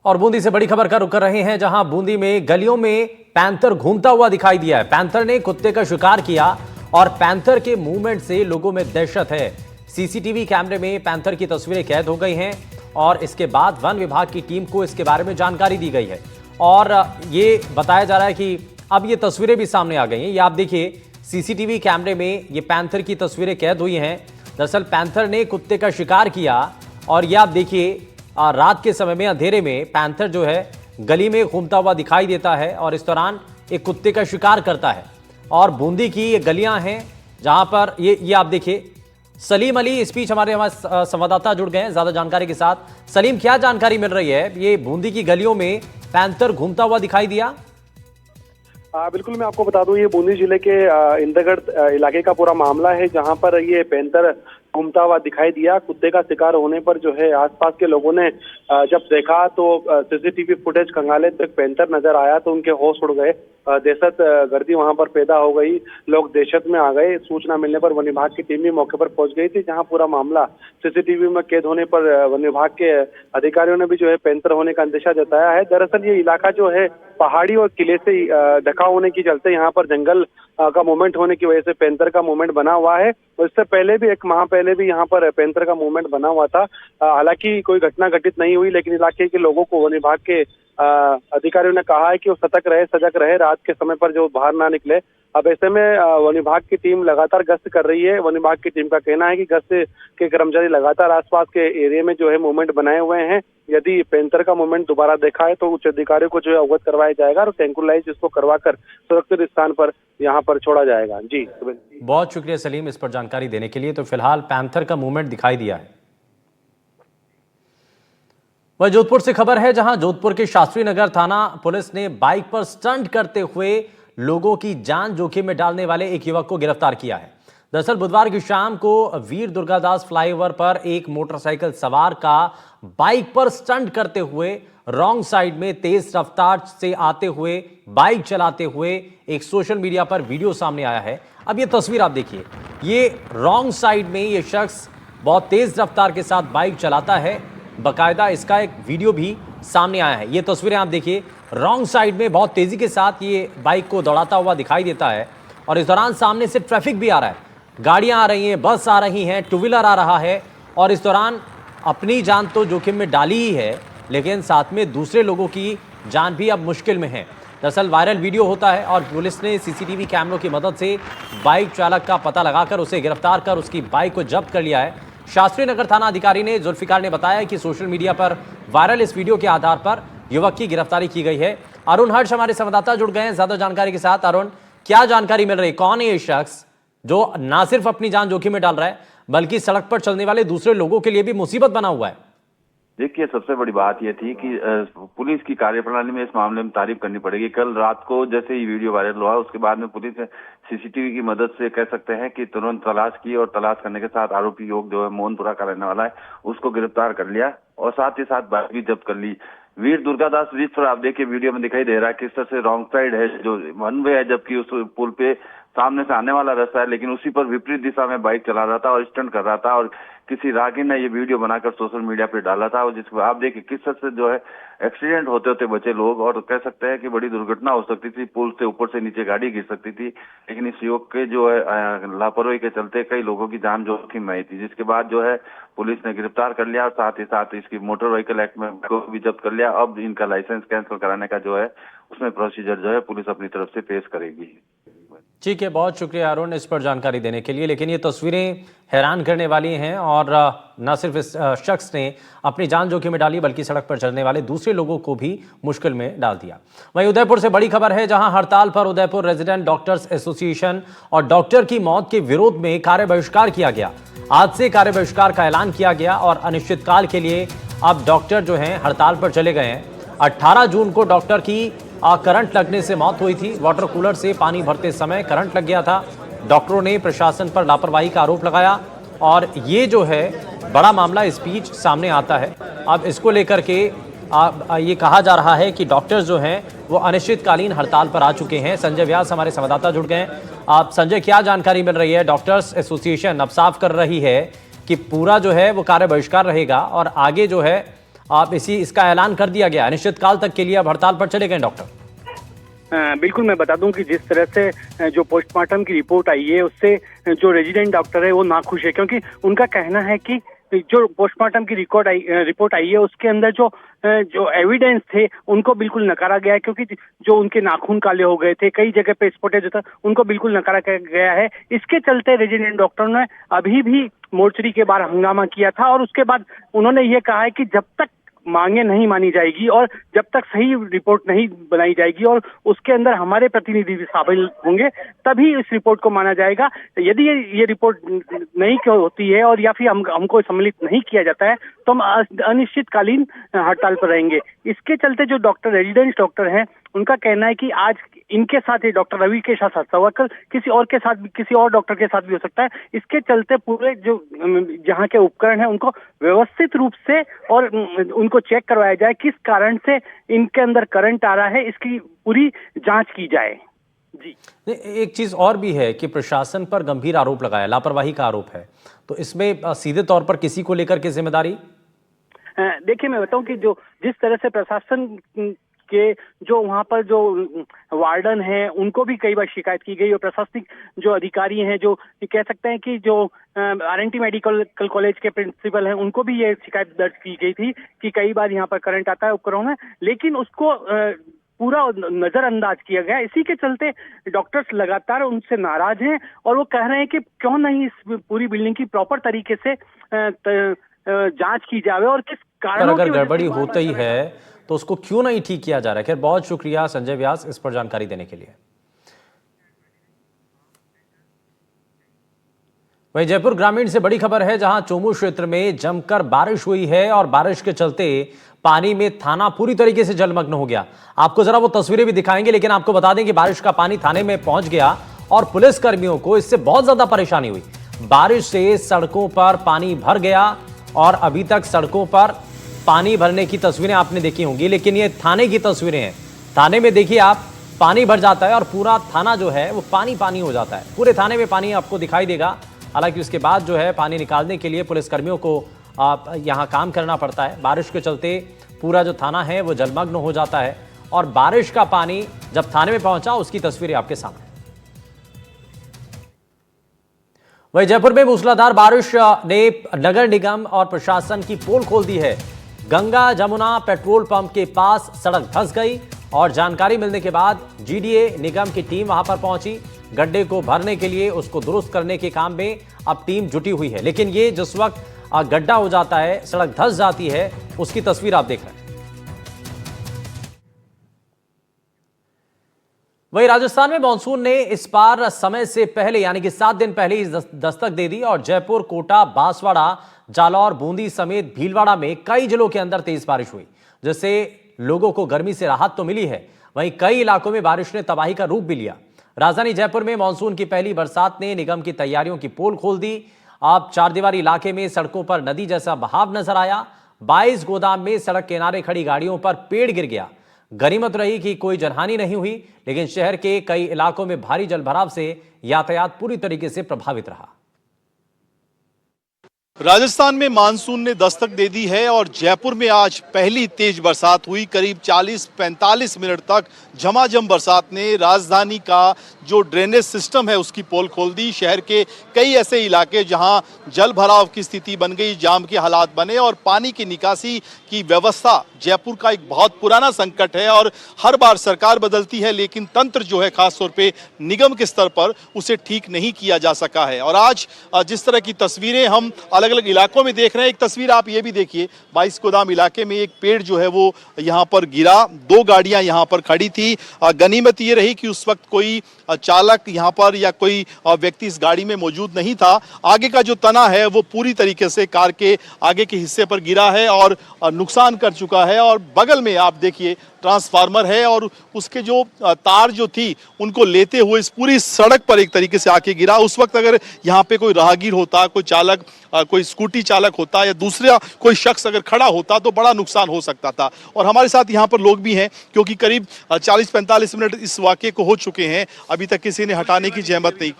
और बूंदी से बड़ी खबर का रुख कर रहे हैं, जहां बूंदी में गलियों में पैंथर घूमता हुआ दिखाई दिया है। पैंथर ने कुत्ते का शिकार किया और पैंथर के मूवमेंट से लोगों में दहशत है। सीसीटीवी कैमरे में पैंथर की तस्वीरें कैद हो गई हैं और इसके बाद वन विभाग की टीम को इसके बारे में जानकारी दी गई है और ये बताया जा रहा है कि अब ये तस्वीरें भी सामने आ गई हैं। ये आप देखिए, सीसीटीवी कैमरे में ये पैंथर की तस्वीरें कैद हुई हैं। दरअसल पैंथर ने कुत्ते का शिकार किया और ये आप देखिए, रात के समय में अंधेरे में पैंथर जो है गली में घूमता हुआ दिखाई देता है और इस दौरान एक कुत्ते का शिकार करता है। और बूंदी की ये गलियां हैं जहां पर ये आप देखिए, सलीम अली इस बीच हमारे संवाददाता जुड़ गए हैं ज्यादा जानकारी के साथ। सलीम, क्या जानकारी मिल रही है? ये बूंदी की गलियों में पैंथर घूमता हुआ दिखाई दिया? बिल्कुल, मैं आपको बता दूं, ये बूंदी जिले के इंद्रगढ़ इलाके का पूरा मामला है, जहां पर ये पैंथर घूमता हुआ दिखाई दिया। कुत्ते का शिकार होने पर जो है आसपास के लोगों ने जब देखा तो सीसीटीवी फुटेज खंगाले तो एक पैंथर नजर आया तो उनके होश उड़ गए। दहशत गर्दी वहां पर पैदा हो गई, लोग दहशत में आ गए। सूचना मिलने पर वन विभाग की टीम भी मौके पर पहुंच गई थी, जहां पूरा मामला सीसीटीवी में कैद होने पर वन विभाग के अधिकारियों ने भी जो है पैंथर होने का अंदेशा जताया है। दरअसल ये इलाका जो है पहाड़ी और किले से ढका होने के चलते यहाँ पर जंगल का मूवमेंट होने की वजह से पैंथर का मूवमेंट बना हुआ है। इससे पहले भी एक माह पहले भी यहाँ पर पैंथर का मूवमेंट बना हुआ था। हालांकि कोई घटना घटित नहीं हुई, लेकिन इलाके के लोगों को वन विभाग के अधिकारियों ने कहा है कि वो सतर्क रहे, सजग रहे, रात के समय पर जो बाहर ना निकले। अब ऐसे में वन विभाग की टीम लगातार गश्त कर रही है। वन विभाग की टीम का कहना है कि गश्त के कर्मचारी लगातार आसपास के एरिया में जो है मूवमेंट बनाए हुए हैं। यदि पैंथर का मूवमेंट दोबारा देखा है तो उच्च अधिकारियों को जो है अवगत करवाया जाएगा और ट्रैंकुलाइज इसको करवाकर सुरक्षित स्थान पर यहाँ पर छोड़ा जाएगा। जी, बहुत शुक्रिया सलीम इस पर जानकारी देने के लिए। तो फिलहाल पैंथर का मूवमेंट दिखाई दिया है। वह जोधपुर से खबर है, जहां जोधपुर के शास्त्री नगर थाना पुलिस ने बाइक पर स्टंट करते हुए लोगों की जान जोखिम में डालने वाले एक युवक को गिरफ्तार किया है। दरअसल बुधवार की शाम को वीर दुर्गादास फ्लाईओवर पर एक मोटरसाइकिल सवार का बाइक पर स्टंट करते हुए रॉन्ग साइड में तेज रफ्तार से आते हुए बाइक चलाते हुए एक सोशल मीडिया पर वीडियो सामने आया है। अब ये तस्वीर आप देखिए, ये रॉन्ग साइड में ये शख्स बहुत तेज रफ्तार के साथ बाइक चलाता है। बाकायदा इसका एक वीडियो भी सामने आया है। ये तस्वीरें आप देखिए, रॉन्ग साइड में बहुत तेजी के साथ ये बाइक को दौड़ाता हुआ दिखाई देता है और इस दौरान सामने से ट्रैफिक भी आ रहा है, गाड़ियां आ रही हैं, बस आ रही हैं, टू व्हीलर आ रहा है और इस दौरान अपनी जान तो जोखिम में डाली ही है, लेकिन साथ में दूसरे लोगों की जान भी अब मुश्किल में है। दरअसल वायरल वीडियो होता है और पुलिस ने सीसीटीवी कैमरों की मदद से बाइक चालक का पता लगाकर उसे गिरफ्तार कर उसकी बाइक को जब्त कर लिया है। शास्त्री नगर थाना अधिकारी ने जुल्फिकार ने बताया कि सोशल मीडिया पर वायरल इस वीडियो के आधार पर युवक की गिरफ्तारी की गई है। अरुण हर्ष हमारे संवाददाता जुड़ गए हैं ज्यादा जानकारी के साथ। अरुण, क्या जानकारी मिल रही है? कौन है ये शख्स जो ना सिर्फ अपनी जान जोखिम में डाल रहा है बल्कि सड़क पर चलने वाले दूसरे लोगों के लिए भी मुसीबत बना हुआ है? देखिए, सबसे बड़ी बात यह थी कि पुलिस की कार्यप्रणाली में इस मामले में तारीफ करनी पड़ेगी। कल रात को जैसे ही वीडियो वायरल हुआ, उसके बाद में पुलिस ने सीसीटीवी की मदद से कह सकते हैं कि तुरंत तलाश की और तलाश करने के साथ आरोपी युवक जो है मोहनपुरा का रहने वाला है, उसको गिरफ्तार कर लिया और साथ ही साथ बाइक भी जब्त कर ली। वीर दुर्गादास ब्रिज पर आप देखिए वीडियो में दिखाई दे रहा है किस तरह से रॉन्ग साइड है, जो वन वे है, जबकि उस पुल पे सामने से आने वाला रास्ता है, लेकिन उसी पर विपरीत दिशा में बाइक चला रहा था और स्टंट कर रहा था और किसी राहगीर ने ये वीडियो बनाकर सोशल मीडिया पे डाला था और जिसको आप देखिए किस तरह से जो है एक्सीडेंट होते होते बचे लोग और कह सकते हैं कि बड़ी दुर्घटना हो सकती थी। पुल से ऊपर से नीचे गाड़ी गिर सकती थी, लेकिन इस युवक के जो है लापरवाही के चलते कई लोगों की जान जोखिम में आई थी, जिसके बाद जो है पुलिस ने गिरफ्तार कर लिया और साथ ही साथ इसकी मोटर व्हीकल एक्ट में को भी जब्त कर लिया। अब इनका लाइसेंस कैंसिल कराने का जो है उसमें प्रोसीजर जो है पुलिस अपनी तरफ से पेश करेगी। ठीक है, बहुत शुक्रिया अरुण इस पर जानकारी देने के लिए। लेकिन ये तस्वीरें हैरान करने वाली हैं और न सिर्फ इस शख्स ने अपनी जान जोखिम में डाली बल्कि सड़क पर चलने वाले दूसरे लोगों को भी मुश्किल में डाल दिया। वहीं उदयपुर से बड़ी खबर है, जहां हड़ताल पर उदयपुर रेजिडेंट डॉक्टर्स एसोसिएशन और डॉक्टर की मौत के विरोध में कार्य बहिष्कार किया गया। आज से कार्य बहिष्कार का ऐलान किया गया और अनिश्चितकाल के लिए अब डॉक्टर जो हैं हड़ताल पर चले गए हैं। 18 जून को डॉक्टर की करंट लगने से मौत हुई थी। वाटर कूलर से पानी भरते समय करंट लग गया था। डॉक्टरों ने प्रशासन पर लापरवाही का आरोप लगाया और ये जो है बड़ा मामला इस बीच सामने आता है। अब इसको लेकर के ये कहा जा रहा है कि डॉक्टर्स जो हैं वो अनिश्चितकालीन हड़ताल पर आ चुके हैं। संजय व्यास हमारे संवाददाता जुड़ गए हैं। आप संजय, क्या जानकारी मिल रही है? डॉक्टर्स एसोसिएशन अब साफ कर रही है कि पूरा जो है वो कार्य बहिष्कार रहेगा और आगे जो है आप इसका ऐलान कर दिया गया, अनिश्चितकाल तक के लिए अब हड़ताल पर चले गए डॉक्टर। बिल्कुल, मैं बता दूं कि जिस तरह से जो पोस्टमार्टम की रिपोर्ट आई है उससे जो रेजिडेंट डॉक्टर है वो नाखुश है, क्योंकि उनका कहना है कि जो पोस्टमार्टम की रिपोर्ट आई है उसके अंदर जो एविडेंस थे उनको बिल्कुल नकारा गया है, क्योंकि जो उनके नाखून काले हो गए थे, कई जगह पे स्पॉटेज जो था उनको बिल्कुल नकारा गया है। इसके चलते रेजिडेंट डॉक्टरों ने अभी भी मोर्चरी के बाहर हंगामा किया था और उसके बाद उन्होंने ये कहा है कि जब तक मांगे नहीं मानी जाएगी और जब तक सही रिपोर्ट नहीं बनाई जाएगी और उसके अंदर हमारे प्रतिनिधि भी शामिल होंगे तभी इस रिपोर्ट को माना जाएगा। यदि ये रिपोर्ट नहीं होती है और या फिर हमको सम्मिलित नहीं किया जाता है तो हम अनिश्चितकालीन हड़ताल पर रहेंगे। इसके चलते जो रेजिडेंट डॉक्टर हैं उनका कहना है कि आज इनके साथ ही डॉक्टर रवि के साथ हुआ, कल किसी और के साथ, किसी और डॉक्टर के साथ भी हो सकता है। इसके चलते पूरे जो जहाँ के उपकरण हैं उनको व्यवस्थित रूप से और उनको चेक करवाया जाए, किस कारण से इनके अंदर करंट आ रहा है, इसकी पूरी जांच की जाए। जी, एक चीज और भी है कि प्रशासन पर गंभीर आरोप लगाया, लापरवाही का आरोप है, तो इसमें सीधे तौर पर किसी को लेकर के जिम्मेदारी? देखिए, मैं बताऊं कि जो जिस तरह से प्रशासन के जो वहाँ पर जो वार्डन हैं उनको भी कई बार शिकायत की गई और प्रशासनिक जो अधिकारी हैं, जो कह सकते हैं कि जो RNT मेडिकल कॉलेज के प्रिंसिपल हैं, उनको भी ये शिकायत दर्ज की गई थी कि कई बार यहाँ पर करंट आता है उपकरणों में, लेकिन उसको पूरा नजरअंदाज किया गया। इसी के चलते डॉक्टर्स लगातार उनसे नाराज हैं और वो कह रहे हैं कि क्यों नहीं इस पूरी बिल्डिंग की प्रॉपर तरीके से जांच की जाए और किस कारणों अगर गड़बड़ी होती ही है तो उसको क्यों नहीं ठीक किया जा रहा है। खैर, बहुत शुक्रिया संजय व्यास इस पर जानकारी देने के लिए। वहीं जयपुर ग्रामीण से बड़ी खबर है, जहां चोमू क्षेत्र में जमकर बारिश हुई है और बारिश के चलते पानी में थाना पूरी तरीके से जलमग्न हो गया। आपको जरा वो तस्वीरें भी दिखाएंगे, लेकिन आपको बता दें कि बारिश का पानी थाने में पहुंच गया और पुलिस कर्मियों को इससे बहुत ज्यादा परेशानी हुई। बारिश से सड़कों पर पानी भर गया और अभी तक सड़कों पर पानी भरने की तस्वीरें आपने देखी होंगी, लेकिन ये थाने की तस्वीरें हैं। थाने में देखिए आप, पानी भर जाता है और पूरा थाना जो है वो पानी पानी हो जाता है। पूरे थाने में पानी आपको दिखाई देगा। हालांकि उसके बाद जो है पानी निकालने के लिए पुलिसकर्मियों को यहाँ काम करना पड़ता है। बारिश के चलते पूरा जो थाना है वो जलमग्न हो जाता है और बारिश का पानी जब थाने में पहुंचा उसकी तस्वीरें आपके सामने। वहीं जयपुर में मूसलाधार बारिश ने नगर निगम और प्रशासन की पोल खोल दी है। गंगा जमुना पेट्रोल पंप के पास सड़क धंस गई और जानकारी मिलने के बाद GDA निगम की टीम वहां पर पहुंची। गड्ढे को भरने के लिए उसको दुरुस्त करने के काम में अब टीम जुटी हुई है, लेकिन ये जिस वक्त गड्ढा हो जाता है, सड़क धंस जाती है, उसकी तस्वीर आप देख रहे हैं। वहीं राजस्थान में मानसून ने इस बार समय से पहले यानी कि 7 दिन पहले ही दस्तक दे दी और जयपुर, कोटा, बांसवाड़ा, जालौर, बूंदी समेत भीलवाड़ा में कई जिलों के अंदर तेज बारिश हुई, जिससे लोगों को गर्मी से राहत तो मिली है, वहीं कई इलाकों में बारिश ने तबाही का रूप भी लिया। राजधानी जयपुर में मानसून की पहली बरसात ने निगम की तैयारियों की पोल खोल दी। अब चारदीवारी इलाके में सड़कों पर नदी जैसा बहाव नजर आया। 22 गोदाम में सड़क किनारे खड़ी गाड़ियों पर पेड़ गिर गया। गनीमत रही कि कोई जनहानि नहीं हुई, लेकिन शहर के कई इलाकों में भारी जलभराव से यातायात पूरी तरीके से प्रभावित रहा। राजस्थान में मानसून ने दस्तक दे दी है और जयपुर में आज पहली तेज बरसात हुई। करीब 40-45 मिनट तक झमाझम बरसात ने राजधानी का जो ड्रेनेज सिस्टम है उसकी पोल खोल दी। शहर के कई ऐसे इलाके जहां जल भराव की स्थिति बन गई, जाम के हालात बने और पानी की निकासी की व्यवस्था जयपुर का एक बहुत पुराना संकट है और हर बार सरकार बदलती है लेकिन तंत्र जो है खासतौर पे निगम के स्तर पर उसे ठीक नहीं किया जा सका है। और आज जिस तरह की तस्वीरें हम अलग अलग इलाकों में देख रहे हैं, एक तस्वीर आप ये भी देखिए, 22 गोदाम इलाके में एक पेड़ जो है वो यहाँ पर गिरा, 2 गाड़ियां यहाँ पर खड़ी थी। गनीमत ये रही कि उस वक्त कोई चालक यहाँ पर या कोई व्यक्ति इस गाड़ी में मौजूद नहीं था। आगे का जो तना है वो पूरी तरीके से कार के आगे के हिस्से पर गिरा है और नुकसान कर चुका है। और बगल में आप देखिए ट्रांसफार्मर है और उसके जो तार जो थी उनको लेते हुए इस पूरी सड़क पर एक तरीके से आके गिरा। उस वक्त अगर यहाँ पे कोई राहगीर होता, कोई चालक, कोई स्कूटी चालक होता या दूसरा कोई शख्स अगर खड़ा होता तो बड़ा नुकसान हो सकता था। और हमारे साथ यहाँ पर लोग भी हैं क्योंकि करीब 40-45 मिनट इस वाक़ये को हो चुके हैं, अभी तक किसी ने हटाने की जहमत नहीं।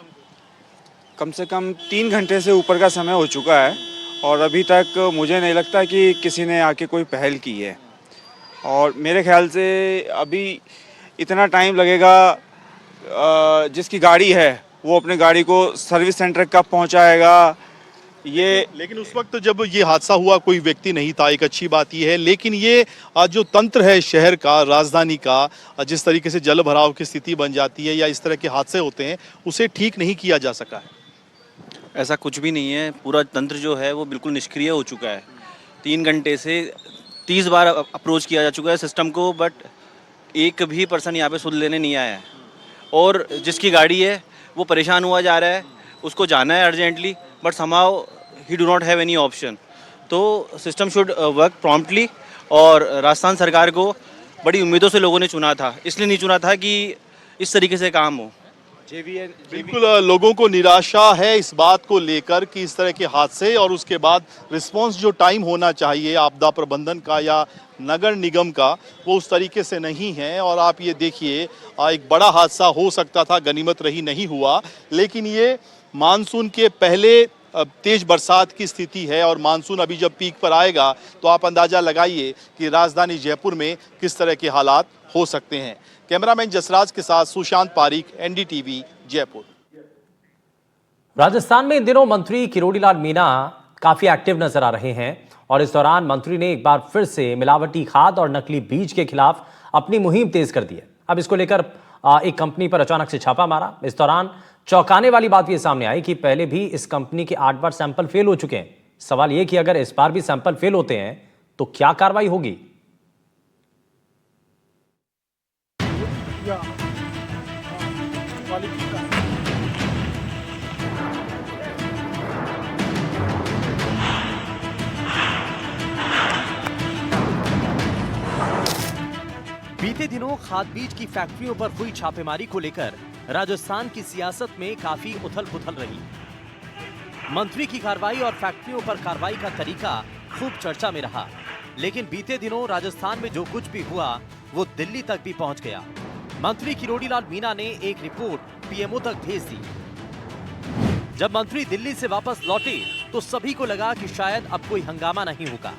कम से कम 3 घंटे से ऊपर का समय हो चुका है और अभी तक मुझे नहीं लगता कि किसी ने आके कोई पहल की है। और मेरे ख्याल से अभी इतना टाइम लगेगा, जिसकी गाड़ी है वो अपने गाड़ी को सर्विस सेंटर कब पहुंचाएगा ये। लेकिन उस वक्त जब ये हादसा हुआ कोई व्यक्ति नहीं था, एक अच्छी बात ये है। लेकिन ये जो तंत्र है शहर का, राजधानी का, जिस तरीके से जल भराव की स्थिति बन जाती है या इस तरह के हादसे होते हैं, उसे ठीक नहीं किया जा सका है। ऐसा कुछ भी नहीं है, पूरा तंत्र जो है वो बिल्कुल निष्क्रिय हो चुका है। 3 घंटे से 30 बार अप्रोच किया जा चुका है सिस्टम को, बट एक भी पर्सन यहाँ पे सुध लेने नहीं आया है। और जिसकी गाड़ी है वो परेशान हुआ जा रहा है, उसको जाना है urgently, but somehow he do not have any option. तो सिस्टम शुड वर्क प्रॉम्प्टली। और राजस्थान सरकार को बड़ी उम्मीदों से लोगों ने चुना था, इसलिए नहीं चुना था कि इस तरीके से काम हो। बिल्कुल लोगों को निराशा है इस बात को लेकर कि इस तरह के हादसे और उसके बाद रिस्पांस जो टाइम होना चाहिए आपदा प्रबंधन का या नगर निगम का, वो उस तरीके से नहीं है। और आप ये देखिए, एक बड़ा हादसा हो सकता था, गनीमत रही नहीं हुआ। लेकिन ये मानसून के पहले तेज बरसात की स्थिति है और मानसून अभी जब पीक पर आएगा तो आप अंदाजा लगाइए कि राजधानी जयपुर में किस तरह के हालात हो सकते हैं। कैमरामैन जसराज के साथ सुशांत पारीक, एनडीटीवी, जयपुर। राजस्थान में इन दिनों मंत्री किरोड़ीलाल मीणा काफी एक्टिव नजर आ रहे हैं और इस दौरान मंत्री ने एक बार फिर से मिलावटी खाद और नकली बीज के खिलाफ अपनी मुहिम तेज कर दी है। अब इसको लेकर एक कंपनी पर अचानक से छापा मारा। इस दौरान चौंकाने वाली बात यह सामने आई कि पहले भी इस कंपनी के 8 बार सैंपल फेल हो चुके हैं। सवाल यह कि अगर इस बार भी सैंपल फेल होते हैं तो क्या कार्रवाई होगी? बीते दिनों खाद बीज की फैक्ट्रियों पर हुई छापेमारी को लेकर राजस्थान की सियासत में काफी उथल-पुथल रही। मंत्री की कार्रवाई और फैक्ट्रियों पर कार्रवाई का तरीका खूब चर्चा में रहा। लेकिन बीते दिनों राजस्थान में जो कुछ भी हुआ वो दिल्ली तक भी पहुंच गया। मंत्री किरोड़ीलाल मीणा ने एक रिपोर्ट पीएमओ तक भेज दी। जब मंत्री दिल्ली से वापस लौटे तो सभी को लगा कि शायद अब कोई हंगामा नहीं होगा।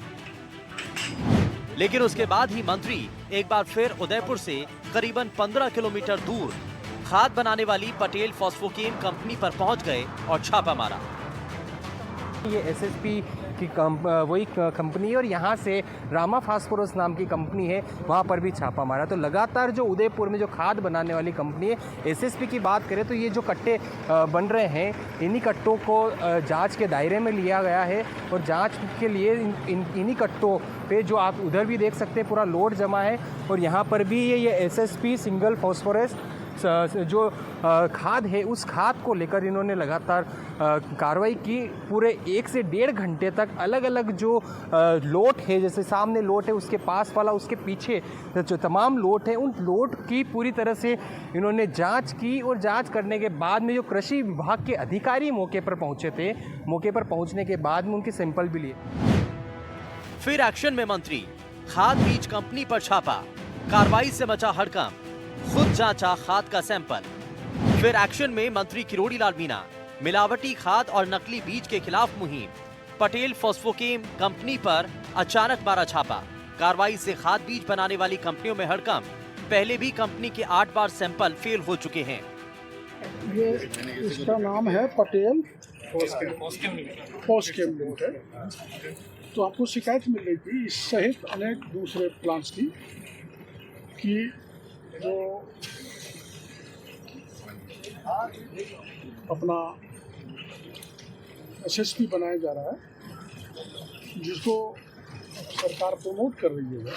लेकिन उसके बाद ही मंत्री एक बार फिर उदयपुर से करीबन 15 किलोमीटर दूर खाद बनाने वाली पटेल फॉस्फोकेम कंपनी पर पहुंच गए और छापा मारा। ये एसएसपी की वही कंपनी है और यहाँ से रामा फास्फोरस नाम की कंपनी है, वहाँ पर भी छापा मारा। तो लगातार जो उदयपुर में जो खाद बनाने वाली कंपनी है, एसएसपी की बात करें तो ये जो कट्टे बन रहे हैं, इन्हीं कट्टों को जांच के दायरे में लिया गया है। और जांच के लिए इन्हीं कट्टों पे जो आप उधर भी देख सकते हैं पूरा लोड जमा है। और यहाँ पर भी ये एसएसपी सिंगल फॉस्फोरस जो खाद है, उस खाद को लेकर इन्होंने लगातार कार्रवाई की। पूरे 1 से 1.5 घंटे तक अलग अलग जो लोट है, जैसे सामने लोट है, उसके पास वाला, उसके पीछे जो तमाम लोट है, उन लोट की पूरी तरह से इन्होंने जांच की। और जांच करने के बाद में जो कृषि विभाग के अधिकारी मौके पर पहुंचे थे, मौके पर पहुंचने के बाद में उनके सैंपल भी लिए। फिर एक्शन में मंत्री, खाद बीज कंपनी पर छापा, कार्रवाई से मचा हड़कंप, खुद जांचा खाद का सैंपल। फिर एक्शन में मंत्री किरोड़ीलाल मीणा, मिलावटी खाद और नकली बीज के खिलाफ मुहिम, पटेल फॉस्फोकेम कंपनी पर अचानक मारा छापा, कार्रवाई से खाद बीज बनाने वाली कंपनियों में हड़कंप। पहले भी कंपनी के 8 बार सैंपल फेल हो चुके हैं। ये इसका नाम है पटेल फॉस्फोकेम लिमिटेड। तो आपको शिकायत मिल रही थी इस सहित अनेक दूसरे प्लांट्स की कि जो अपना एसएसपी बनाया जा रहा है, जिसको सरकार प्रमोट कर रही है,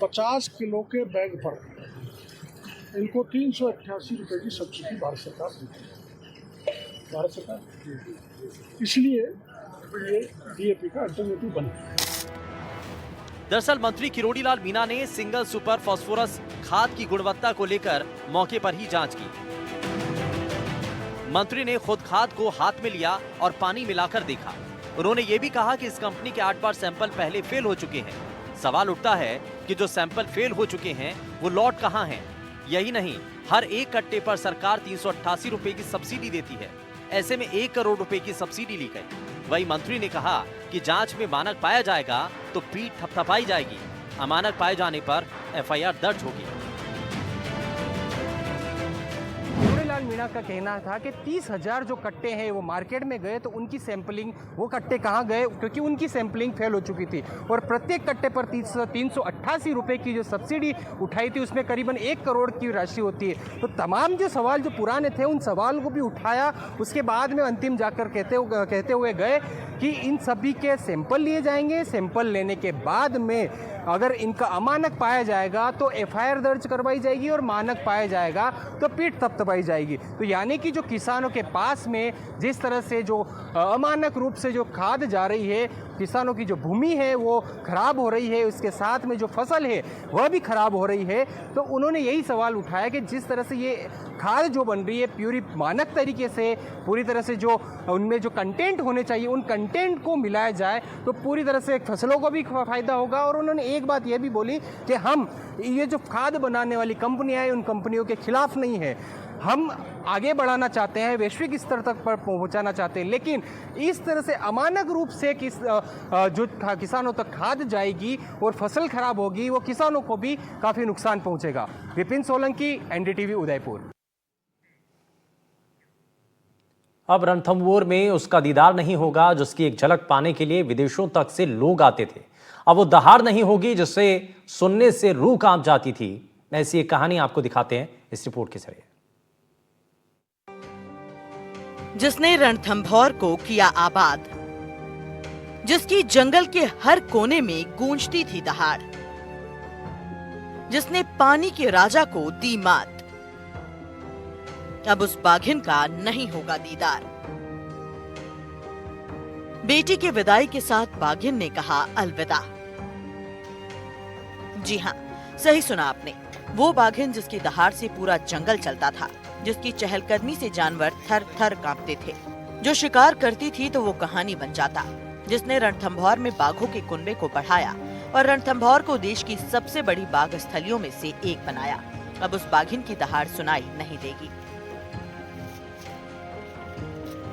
50 किलो के बैग पर इनको 388 रुपये की सब्सिडी भारत सरकार देती है। भारत सरकार इसलिए ये डीएपी का अल्टरनेटिव बना। दरअसल मंत्री किरोड़ीलाल मीणा ने सिंगल सुपर फास्फोरस खाद की गुणवत्ता को लेकर मौके पर ही जांच की। मंत्री ने खुद खाद को हाथ में लिया और पानी मिलाकर देखा। उन्होंने ये भी कहा कि इस कंपनी के 8 बार सैंपल पहले फेल हो चुके हैं। सवाल उठता है कि जो सैंपल फेल हो चुके हैं वो लॉट कहां हैं? यही नहीं, हर एक कट्टे पर सरकार 388 रुपए की सब्सिडी देती है। ऐसे में 1 करोड़ रुपए की सब्सिडी ली गई। वहीं मंत्री ने कहा कि जांच में मानक पाया जाएगा तो पीठ थपथपाई जाएगी, अमानक पाए जाने पर FIR दर्ज होगी। लाल मीणा का कहना था कि 30,000 जो कट्टे हैं वो मार्केट में गए तो उनकी सैंपलिंग, वो कट्टे कहाँ गए क्योंकि उनकी सैंपलिंग फेल हो चुकी थी और प्रत्येक कट्टे पर 388 रुपए की जो सब्सिडी उठाई थी उसमें करीबन 1 करोड़ की राशि होती है। तो तमाम जो सवाल जो पुराने थे उन सवाल को भी उठाया, उसके बाद में अंतिम जाकर कहते हुए गए कि इन सभी के सैंपल लिए जाएंगे, सैंपल लेने के बाद में अगर इनका अमानक पाया जाएगा तो FIR दर्ज करवाई जाएगी और मानक पाया जाएगा तो पीठ थपथपाई जाएगी। तो यानी कि जो किसानों के पास में जिस तरह से जो अमानक रूप से जो खाद जा रही है, किसानों की जो भूमि है वो खराब हो रही है, उसके साथ में जो फसल है वह भी खराब हो रही है। तो उन्होंने यही सवाल उठाया कि जिस तरह से ये खाद जो बन रही है पूरी मानक तरीके से, पूरी तरह से जो उनमें जो कंटेंट होने चाहिए उन कंटेंट को मिलाया जाए तो पूरी तरह से फसलों को भी फायदा होगा। और उन्होंने एक बात यह भी बोली कि हम ये जो खाद बनाने वाली कंपनियां हैं उन कंपनियों के खिलाफ नहीं है, हम आगे बढ़ाना चाहते हैं, वैश्विक स्तर तक पर पहुंचाना चाहते हैं, लेकिन इस तरह से अमानक रूप से जो किसानों तक खाद जाएगी और फसल खराब होगी वो किसानों को भी काफ़ी नुकसान पहुंचेगा। विपिन सोलंकी, NDTV उदयपुर। अब रणथंभौर में उसका दीदार नहीं होगा जिसकी एक झलक पाने के लिए विदेशों तक से लोग आते थे। अब वो दहाड़ नहीं होगी जिससे सुनने से रूह कांप जाती थी। ऐसी एक कहानी आपको दिखाते हैं इस रिपोर्ट के जरिए। जिसने रणथंभौर को किया आबाद, जिसकी जंगल के हर कोने में गूंजती थी दहाड़, जिसने पानी के राजा को दी मात, अब उस बाघिन का नहीं होगा दीदार। बेटी के विदाई के साथ बाघिन ने कहा अलविदा। जी हां, सही सुना आपने, वो बाघिन जिसकी दहाड़ से पूरा जंगल चलता था, जिसकी चहलकदमी से जानवर थर थर कांपते थे, जो शिकार करती थी तो वो कहानी बन जाता, जिसने रणथंभौर में बाघों के कुनबे को बढ़ाया और रणथंभौर को देश की सबसे बड़ी बाघ स्थलियों में से एक बनाया। अब उस बाघिन की दहाड़ सुनाई नहीं देगी।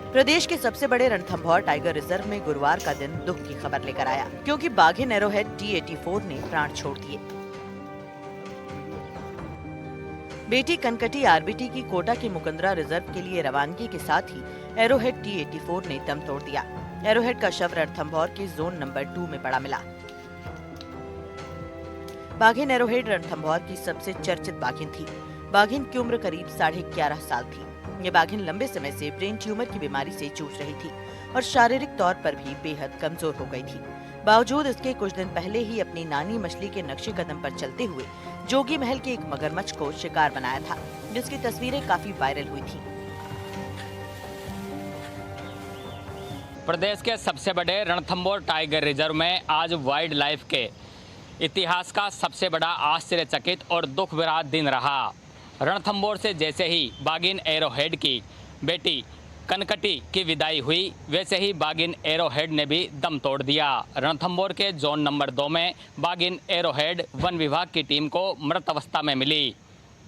प्रदेश के सबसे बड़े रणथंभौर टाइगर रिजर्व में गुरुवार का दिन दुख की खबर लेकर आया, क्योंकि बाघिन एरोहेड T84 ने प्राण छोड़ दिए। बेटी कनकटी RBT की कोटा के मुकंदरा रिजर्व के लिए रवानगी के साथ ही एरोहेड T84 ने दम तोड़ दिया। एरोहेड का शव रणथंभौर के जोन नंबर 2 में पड़ा मिला। बाघिन एरोहेड रणथंभौर की सबसे चर्चित बाघिन थी। बाघिन की उम्र करीब 11.5 साल थी। ये बाघिन लंबे समय से ब्रेन ट्यूमर की बीमारी से जूझ रही थी और शारीरिक तौर पर भी बेहद कमजोर हो गई थी। बावजूद इसके कुछ दिन पहले ही अपनी नानी मछली के नक्शे कदम पर चलते हुए जोगी महल के एक मगरमच्छ को शिकार बनाया था, जिसकी तस्वीरें काफी वायरल हुई थी। प्रदेश के सबसे बड़े रणथंभौर टाइगर रिजर्व में आज वाइल्ड लाइफ के इतिहास का सबसे बड़ा आश्चर्यचकित और दुख भरा दिन रहा। रणथंभौर से जैसे ही बाघिन एरोहेड की बेटी कनकटी की विदाई हुई, वैसे ही बाघिन एरोहेड ने भी दम तोड़ दिया। रणथंभौर के जोन नंबर 2 में बाघिन एरोहेड वन विभाग की टीम को मृत अवस्था में मिली।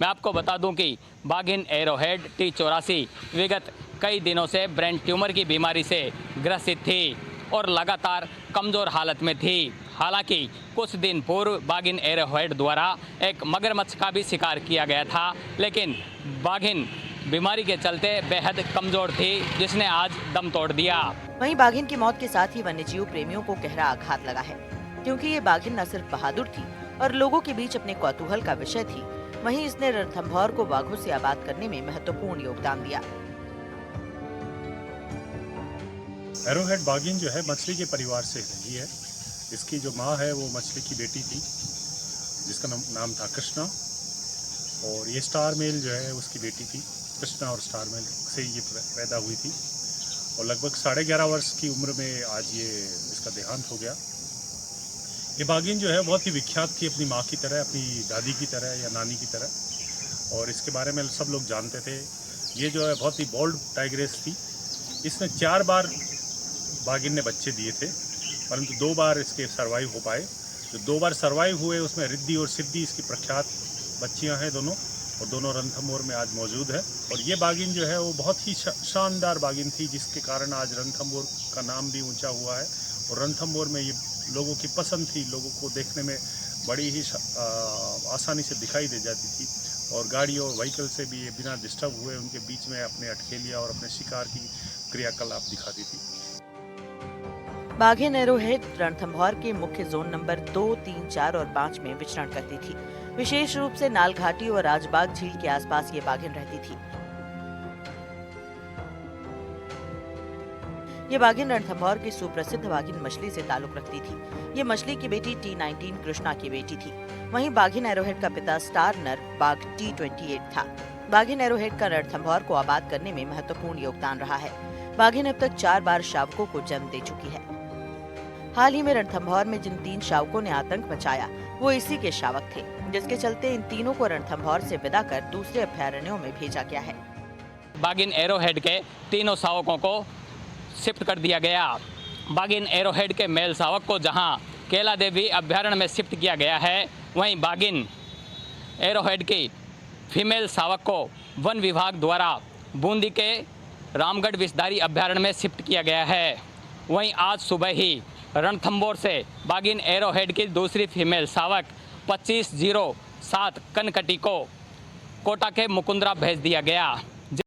मैं आपको बता दूं कि बाघिन एरोहेड T84 विगत कई दिनों से ब्रेन ट्यूमर की बीमारी से ग्रसित थी और लगातार कमज़ोर हालत में थी। हालांकि कुछ दिन पूर्व बाघिन एरोहेड द्वारा एक मगरमच्छ का भी शिकार किया गया था, लेकिन बाघिन बीमारी के चलते बेहद कमजोर थी, जिसने आज दम तोड़ दिया। वहीं बाघिन की मौत के साथ ही वन्यजीव प्रेमियों को गहरा आघात लगा है, क्योंकि ये बाघिन न सिर्फ बहादुर थी और लोगों के बीच अपने कौतूहल का विषय थी, वहीं इसने रणथंभौर को बाघों से आबाद करने में महत्वपूर्ण योगदान दिया। एरोहेड बाघिन जो है मछली के परिवार से रही है। इसकी जो माँ है वो मछली की बेटी थी, जिसका नाम था कृष्णा, और ये स्टार मेल जो है उसकी बेटी थी। कृष्णा और स्टार मेल से ये पैदा हुई थी और लगभग 11.5 वर्ष की उम्र में आज ये इसका देहांत हो गया। ये बाघिन जो है बहुत ही विख्यात थी, अपनी माँ की तरह, अपनी दादी की तरह या नानी की तरह, और इसके बारे में सब लोग जानते थे। ये जो है बहुत ही बोल्ड टाइग्रेस थी। इसने 4 बार बाघिन ने बच्चे दिए थे, परंतु 2 बार इसके सर्वाइव हो पाए। जो 2 बार सर्वाइव हुए उसमें रिद्धि और सिद्धि इसकी प्रख्यात बच्चियां हैं दोनों, और दोनों रणथंभौर में आज मौजूद है। और ये बाघिन जो है वो बहुत ही शानदार बाघिन थी, जिसके कारण आज रणथंभौर का नाम भी ऊंचा हुआ है। और रणथंभौर में ये लोगों की पसंद थी, लोगों को देखने में बड़ी ही आसानी से दिखाई दे जाती थी और गाड़ियों व्हीकल से भी ये बिना डिस्टर्ब हुए उनके बीच में अपने अटखेलियाँ और अपने शिकार की क्रियाकलाप दिखाती थी। बाघिन एरोहेड रणथंभौर के मुख्य जोन नंबर 2, 3, 4 और 5 में विचरण करती थी। विशेष रूप से नाल घाटी और राजबाग झील के आसपास ये बाघिन रहती थी। ये बाघिन रणथंभौर की सुप्रसिद्ध बाघिन मछली से ताल्लुक रखती थी। ये मछली की बेटी T19 कृष्णा की बेटी थी। वहीं बाघिन एरोहेड का पिता स्टार नर बाघ T28 था। बाघिन एरोहेड का रणथंभौर को आबाद करने में महत्वपूर्ण योगदान रहा है। बाघिन अब तक 4 बार शावकों को जन्म दे चुकी है। हाल ही में रणथंभौर में जिन 3 शावकों ने आतंक मचाया वो इसी के शावक थे, जिसके चलते इन तीनों को रणथंभौर से विदा कर दूसरे अभयारण्यों में भेजा गया है। बाघिन एरोहेड के तीनों शावकों को शिफ्ट कर दिया गया। बाघिन एरोहेड के मेल शावक को जहां केला देवी अभयारण्य में शिफ्ट किया गया है, वहीं बाघिन एरोहेड की फीमेल शावक को वन विभाग द्वारा बूंदी के रामगढ़ विषधारी अभयारण्य में शिफ्ट किया गया है। वहीं आज सुबह ही रणथंभौर से बाघिन एरोहेड की दूसरी फीमेल शावक 2507 कनकटी को कोटा के मुकुंदरा भेज दिया गया।